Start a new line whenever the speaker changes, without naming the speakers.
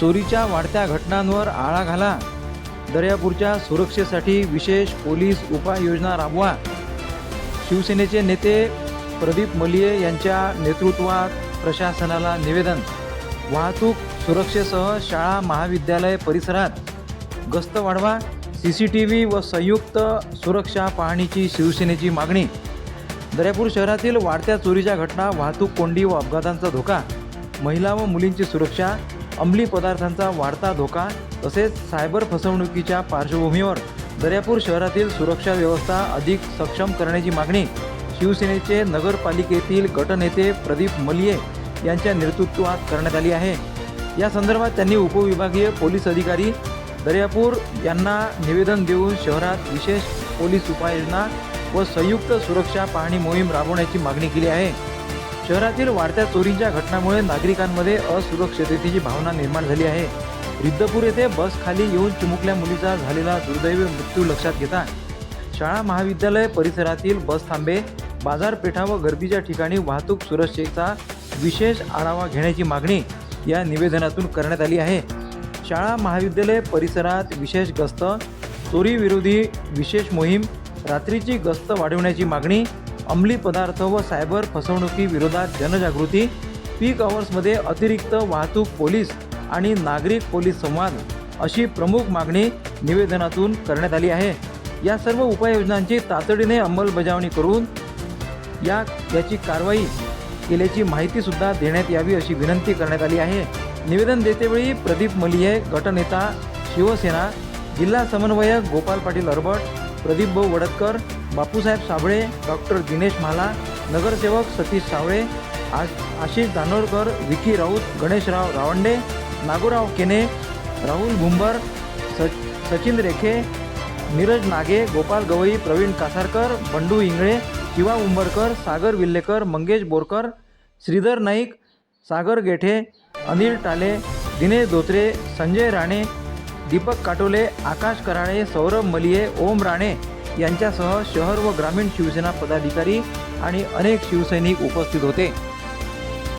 चोरीच्या वाढत्या घटनांवर आळा घाला. दर्यापूरच्या सुरक्षेसाठी विशेष पोलीस उपाययोजना राबवा. शिवसेनेचे नेते प्रदीप मलिये यांच्या नेतृत्वात प्रशासनाला निवेदन. वाहतूक सुरक्षेसह शाळा महाविद्यालय परिसरात गस्त वाढवा. CCTV व संयुक्त सुरक्षा पाहणीची शिवसेनेची मागणी. दर्यापूर शहरातील वाढत्या चोरीच्या घटना, वाहतूक कोंडी व अपघातांचा धोका, महिला व मुलींची सुरक्षा, अंमली पदार्थांचा वाढता धोका तसेच सायबर फसवणुकीच्या पार्श्वभूमीवर दर्यापूर शहरातील सुरक्षा व्यवस्था अधिक सक्षम करण्याची मागणी शिवसेनेचे नगरपालिकेतील गटनेते प्रदीप मलिये यांच्या नेतृत्वात करण्यात आली आहे. या संदर्भात त्यांनी उपविभागीय पोलीस अधिकारी दर्यापूर यांना निवेदन देऊन शहरात विशेष पोलीस उपाययोजना व संयुक्त सुरक्षा पाहणी मोहीम राबवण्याची मागणी केली आहे. शहरातील वाढत्या चोरीच्या घटनांमुळे नागरिकांमध्ये असुरक्षिततेची भावना निर्माण झाली आहे. रिद्धपूर येथे बस खाली येऊन चिमुकल्या मुलीचा झालेला दुर्दैवी मृत्यू लक्षात घेता शाळा महाविद्यालय परिसरातील बस थांबे, बाजारपेठा व गर्दीच्या ठिकाणी वाहतूक सुरक्षेचा विशेष आढावा घेण्याची मागणी या निवेदनातून करण्यात आली आहे. शाळा महाविद्यालय परिसरात विशेष गस्त, चोरी विरोधी विशेष मोहीम, रात्रीची गस्त वाढवण्याची मागणी, अंमली पदार्थ व सायबर फसवणुकी विरोधात जनजागृती, पीक अवर्समध्ये अतिरिक्त वाहतूक पोलीस आणि नागरिक पोलीस संवाद अशी प्रमुख मागणी निवेदनातून करण्यात आली आहे. या सर्व उपाययोजनांची तातडीने अंमलबजावणी करून याची कारवाई केल्याची माहितीसुद्धा देण्यात यावी अशी विनंती करण्यात आली आहे. निवेदन देतेवेळी प्रदीप मलिये, गटनेता शिवसेना, जिल्हा समन्वयक गोपाल पाटील अरबट, प्रदीप भाऊ वडतकर, बापूसाहेब साबळे, डॉक्टर दिनेश म्हाला, नगरसेवक सतीश सावळे, आशिष धानोरकर, विकी राऊत, गणेशराव रावंडे, नागोराव केने, राहुल भुंबर, सचिन रेखे, नीरज नागे, गोपाल गवई, प्रवीण कासारकर, बंडू इंगळे, शिवा उंबरकर, सागर विल्लेकर, मंगेश बोरकर, श्रीधर नाईक, सागर गेठे, अनिल टाले, दिनेश धोत्रे, संजय राणे, दीपक काटोले, आकाश कराळे, सौरभ मलिये, ओम राणे यांच्यासह शहर व ग्रामीण शिवसेना पदाधिकारी आणि अनेक शिवसैनिक उपस्थित होते.